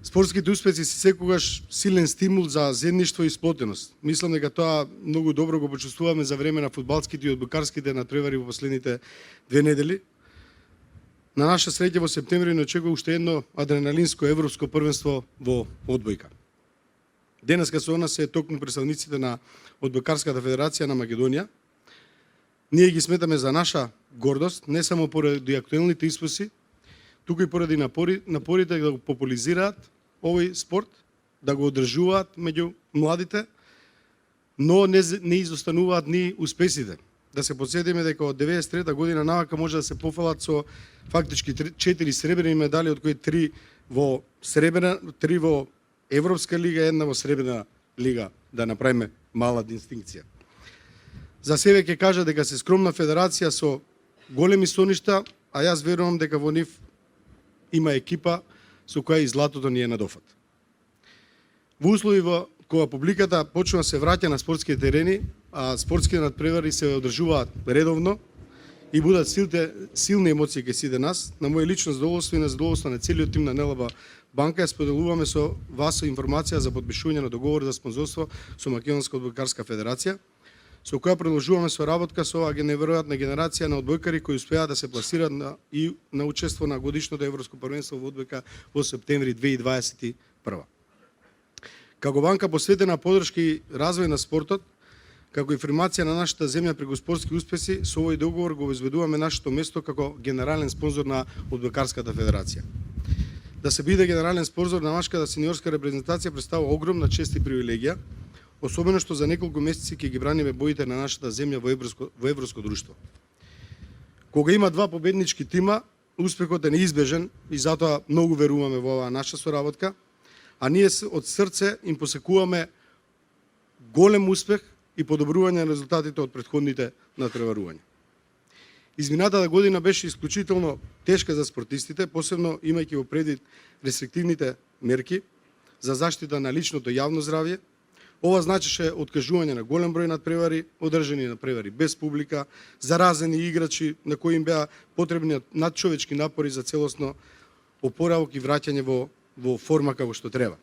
Спортските успеси се секогаш силен стимул за заедништво и сплотеност. Мислам дека тоа многу добро го почувствуваме за време на фудбалските и одбокарските надпревари во последните 2 недели. На наша среќа во септември не очекува уште едно адреналинско европско првенство во одбојка. Денеска со нас се токму представниците на Одбојкарската федерација на Македонија. Ние ги сметаме за наша гордост, не само поради актуелните испоси, туку и поради напорите да го популизираат овој спорт, да го одржуваат меѓу младите, но не изостануваат ни успесите. Да се подсетиме дека од 93 година навака може да се пофалат со фактички 4 сребрени медали, од кои 3 во Европска лига, една во Сребрена лига, да направиме мала дистинкција. За себе ќе кажа дека се скромна федерација со големи соништа, а јас верувам дека во нив има екипа со која и златото ни е на дофат. Во услови кога публиката почнува да се враќа на спортските терени, а спортските надпревари се одржуваат редовно и будат силни емоции кај сите нас, на моје лично задоволство и на задоволство на целиот тим на НЛБ банка ја споделуваме со вас информација за подпишување на договор за спонзорство со Македонска одбојкарска федерација, со која продолжуваме соработка со оваа неверојатна генерација на одбојкари кои успеа да се пласираат на учество на годишното европско првенство во одбојка во септември 2021. Како банка посветена поддршка и развој на спортот, како информација на нашата земја преку спортски успеси, со овој договор го обезбедуваме нашето место како генерален спонзор на Одбојкарската федерација. Да се биде генерален спонзор на машката сениорска репрезентација представува огромна чест и привилегија, особено што за неколку месеци ќе ги браниме боите на нашата земја во европско друштво. Кога има два победнички тима, успехот е неизбежен и затоа многу веруваме во оваа наша соработка, а ние од срце им посекуваме голем успех и подобрување на резултатите од претходните надпреварувања. Изминатата година беше исклучително тешка за спортистите, посебно имајќи во предвид рестриктивните мерки за заштита на личното јавно здравје. Ова значеше откажување на голем број надпревари, одржани надпревари без публика, заразени играчи на кои им беа потребни надчовечки напори за целосно опоравок и враќање во форма како што треба.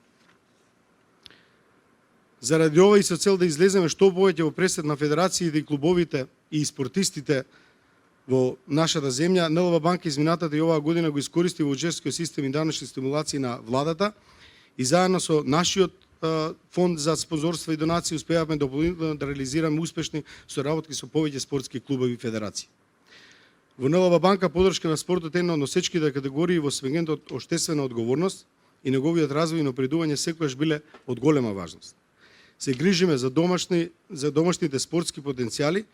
Заради ова и со цел да излеземе што повеќе во пресед на федерациите и клубовите и спортистите во нашата земја, НЛБ банка изминатата и оваа година го искористи во уческиот систем и даночни стимулации на владата и заедно со нашиот фонд за спонзорство и донации успеавме дополнително да реализираме успешни соработки со повеќе спортски клубови и федерации. Во НЛБ банка поддршка на спортот е една од носечките категории во сегментот општествена одговорност и неговиот развој и напредување секогаш биле од голема важност. Се грижиме за домашните спортски потенцијали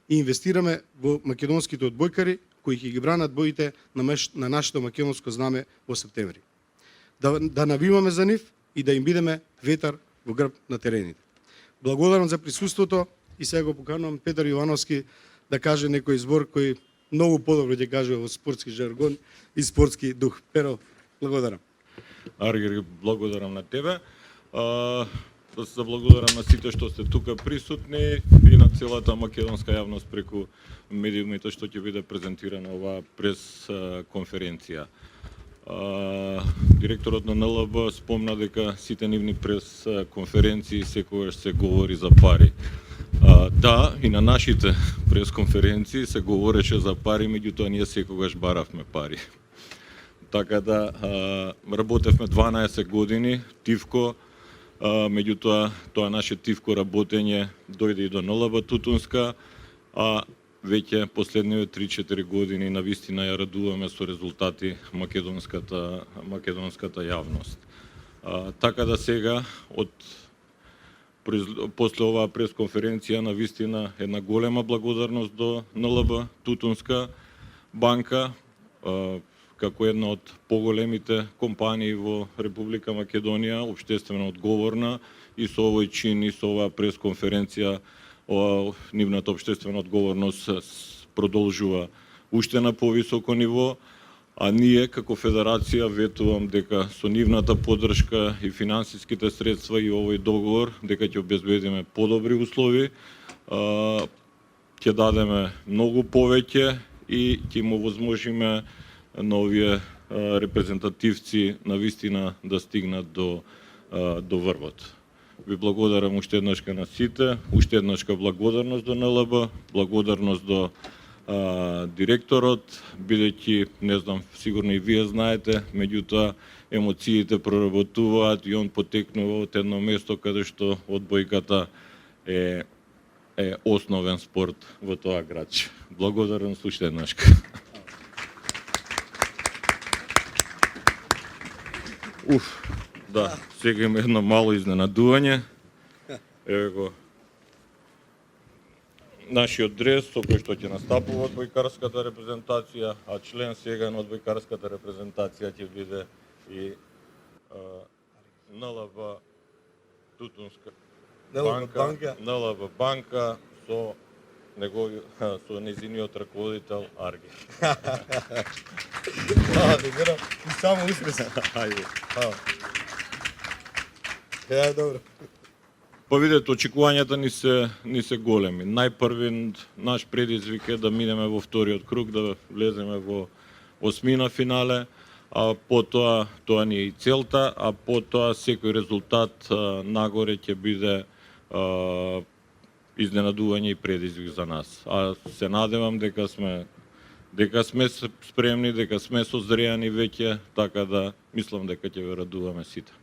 и инвестираме во македонските одбојкари кои ќе ги бранат боите на нашето македонско знаме во септември. Да навиваме за нив и да им бидеме ветар во грб на терените. Благодарам за присуството и сега го поканувам Петар Јовановски да каже некој збор кој многу подобро ќе каже во спортски жаргон и спортски дух. Перо, благодарам. Аргир, благодарам на тебе. Да се благодарам на сите што сте тука присутни и на целата македонска јавност преку медиумите што ќе биде презентирана оваа прес конференција. Директорот на НЛБ спомна дека сите нивни прес конференции секогаш се говори за пари. Да, и на нашите прес конференции се говореше за пари, меѓутоа ние секогаш баравме пари. Така да работевме 12 години, тивко, меѓутоа тоа наше тивко работење дојде и до НЛБ Тутунска, а веќе последниве 3-4 години навистина ја радуваме со резултати македонската јавност. Така да сега после оваа пресконференција навистина една голема благодарност до НЛБ Тутунска банка како една од поголемите компании во Република Македонија, општествено одговорна и со овој чин и со оваа пресконференција нивната општествена одговорност продолжува уште на повисоко ниво, а ние како федерација ветувам дека со нивната поддршка и финансиските средства и овој договор дека ќе обезбедиме подобри услови, ќе дадеме многу повеќе и ќе му возможиме на овие репрезентативци на вистина да стигнат до врвот. Ви благодарам уште еднашка на сите, уште еднашка благодарност до НЛБ, благодарност до директорот, бидејќи, не знам, сигурно и вие знаете, меѓутоа емоциите проработуваат и он потекнува од едно место каде што одбојката е основен спорт во тоа градче. Благодарам уште еднашка. Да, сега има едно мало изненадување. Еве го нашиот дрес со кој што ќе настапува одбојкарската репрезентација, а член сега на одбојкарската репрезентација ќе биде и НЛБ Тутунска НЛБ банка со нејзиниот раководител Арги. Викарам, и само успесан. Ајде. Добро. Па видете, очекувањата ни се големи. Најпрви наш предизвик е да минеме во вториот круг, да влеземе во осмина финале, а потоа тоа ни е и целта, а потоа секој резултат нагоре ќе биде изненадување и предизвик за нас. А се надевам дека сме спремни, дека сме созреани веќе, така да мислам дека ќе ве радуваме сите.